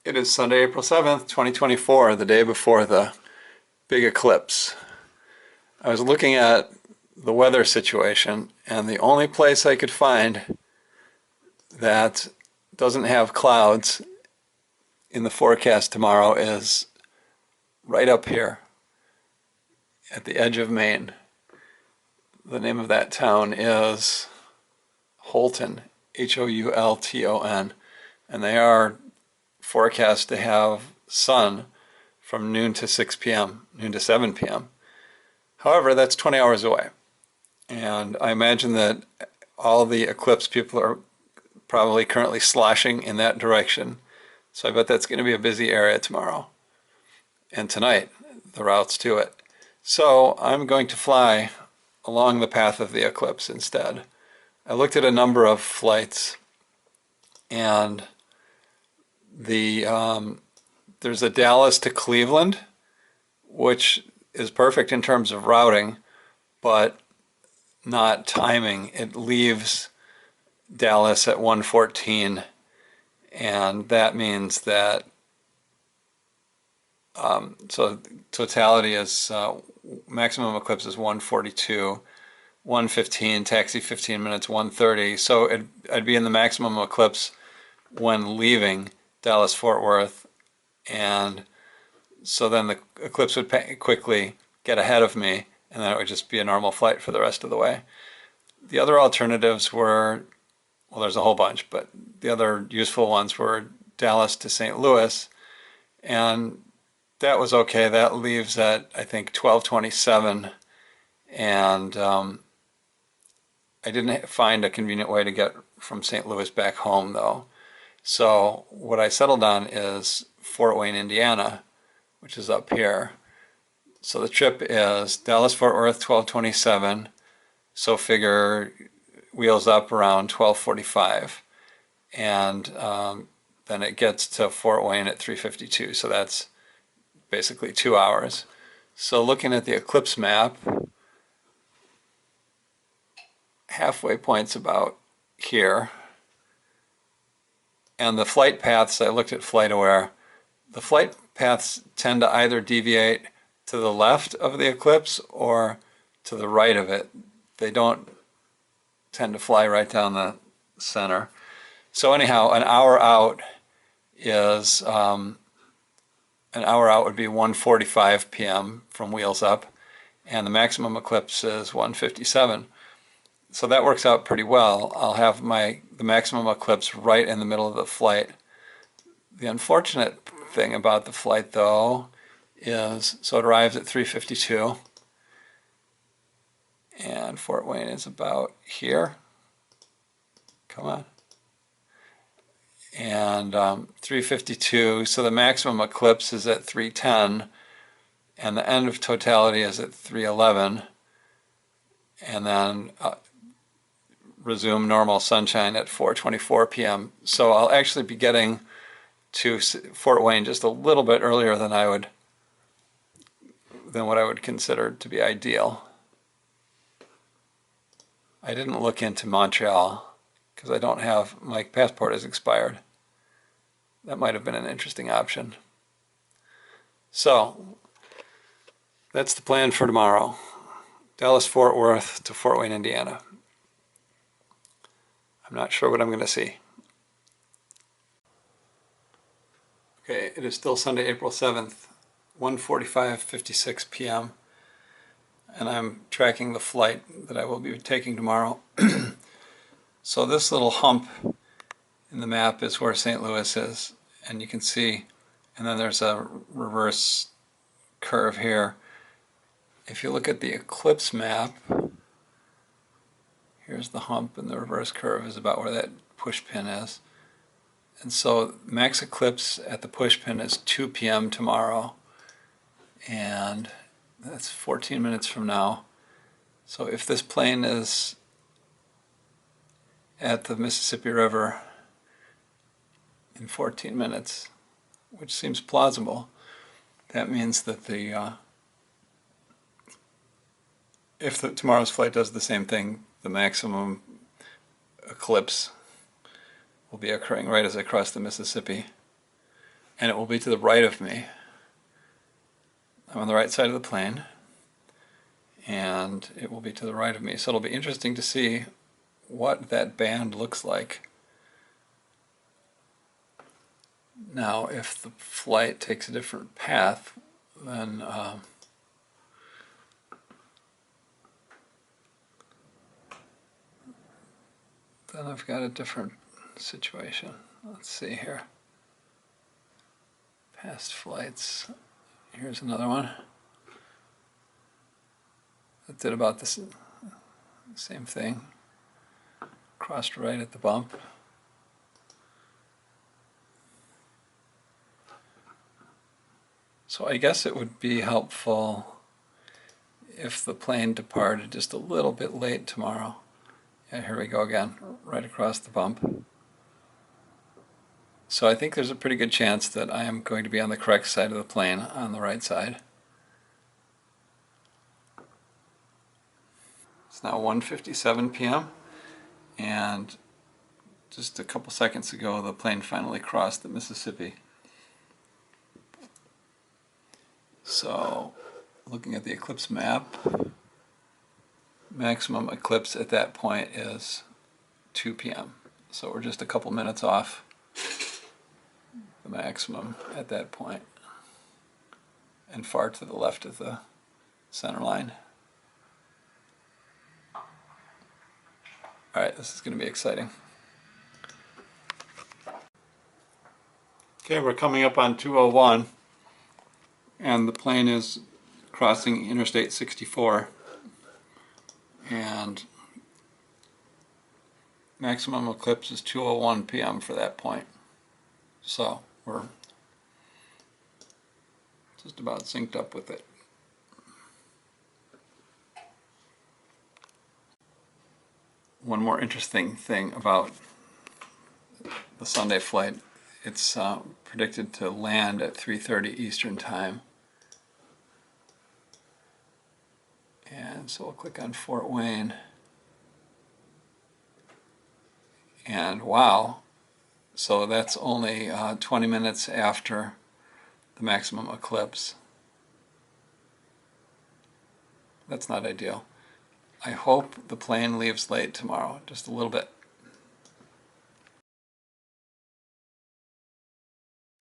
It is Sunday, April 7th, 2024, the day before the big eclipse. I was looking at the weather situation, and the only place I could find that doesn't have clouds in the forecast tomorrow is right up here at the edge of Maine. The name of that town is Houlton, Houlton, and they are forecast to have sun from noon to 6 p.m., noon to 7 p.m. However, that's 20 hours away. And I imagine that all the eclipse people are probably currently sloshing in that direction. So I bet that's going to be a busy area tomorrow. And tonight, the routes to it. So I'm going to fly along the path of the eclipse instead. I looked at a number of flights, and there's a Dallas to Cleveland, which is perfect in terms of routing, but not timing. It leaves Dallas at 1:14, and that means that so totality is maximum eclipse is 1:42, 1:15, taxi 15 minutes, 1:30. So I'd be in the maximum eclipse when leaving Dallas-Fort Worth, and so then the eclipse would quickly get ahead of me, and then it would just be a normal flight for the rest of the way. The other alternatives were, well, there's a whole bunch, but the other useful ones were Dallas to St. Louis, and that was okay. That leaves at, I think, 12:27, and I didn't find a convenient way to get from St. Louis back home, though. So what I settled on is Fort Wayne, Indiana, which is up here. So the trip is Dallas-Fort Worth, 12:27, so figure wheels up around 12:45, and then it gets to Fort Wayne at 3:52, so that's basically 2 hours. So looking at the eclipse map, halfway point's about here. And the flight paths, I looked at FlightAware, the flight paths tend to either deviate to the left of the eclipse or to the right of it. They don't tend to fly right down the center. So anyhow, an hour out would be 1:45 p.m. from wheels up, and the maximum eclipse is 1:57. So that works out pretty well. I'll have the maximum eclipse right in the middle of the flight. The unfortunate thing about the flight, though, is, so it arrives at 3:52, and Fort Wayne is about here. Come on. And 3:52, so the maximum eclipse is at 3:10, and the end of totality is at 3:11, and then resume normal sunshine at 4:24 p.m. So I'll actually be getting to Fort Wayne just a little bit earlier than what I would consider to be ideal. I didn't look into Montreal because I don't have, my passport is expired. That might have been an interesting option. So that's the plan for tomorrow. Dallas-Fort Worth to Fort Wayne, Indiana. I'm not sure what I'm going to see. Okay, it is still Sunday, April 7th, 1:45:56 p.m. and I'm tracking the flight that I will be taking tomorrow. So this little hump in the map is where St. Louis is, and you can see, and then there's a reverse curve here. If you look at the eclipse map, here's the hump, and the reverse curve is about where that push pin is. And so max eclipse at the push pin is 2 p.m. tomorrow, and that's 14 minutes from now. So if this plane is at the Mississippi River in 14 minutes, which seems plausible, that means that if tomorrow's flight does the same thing, the maximum eclipse will be occurring right as I cross the Mississippi. and it will be to the right of me. I'm on the right side of the plane, and it will be to the right of me. So it'll be interesting to see what that band looks like. Now, if the flight takes a different path, then I've got a different situation. Let's see here. Past flights. Here's another one. That did about the same thing. Crossed right at the bump. So I guess it would be helpful if the plane departed just a little bit late tomorrow. Yeah, here we go again, right across the bump. So I think there's a pretty good chance that I am going to be on the correct side of the plane, on the right side. It's now 1:57 p.m. and just a couple seconds ago the plane finally crossed the Mississippi. So looking at the eclipse map, maximum eclipse at that point is 2 p.m. So we're just a couple minutes off the maximum at that point, and far to the left of the center line. Alright, this is going to be exciting. Okay, we're coming up on 201, and the plane is crossing Interstate 64, and maximum eclipse is 2:01 p.m. for that point. So we're just about synced up with it. One more interesting thing about the Sunday flight, it's predicted to land at 3:30 Eastern Time. And so we'll click on Fort Wayne. And wow, so that's only 20 minutes after the maximum eclipse. That's not ideal. I hope the plane leaves late tomorrow, just a little bit.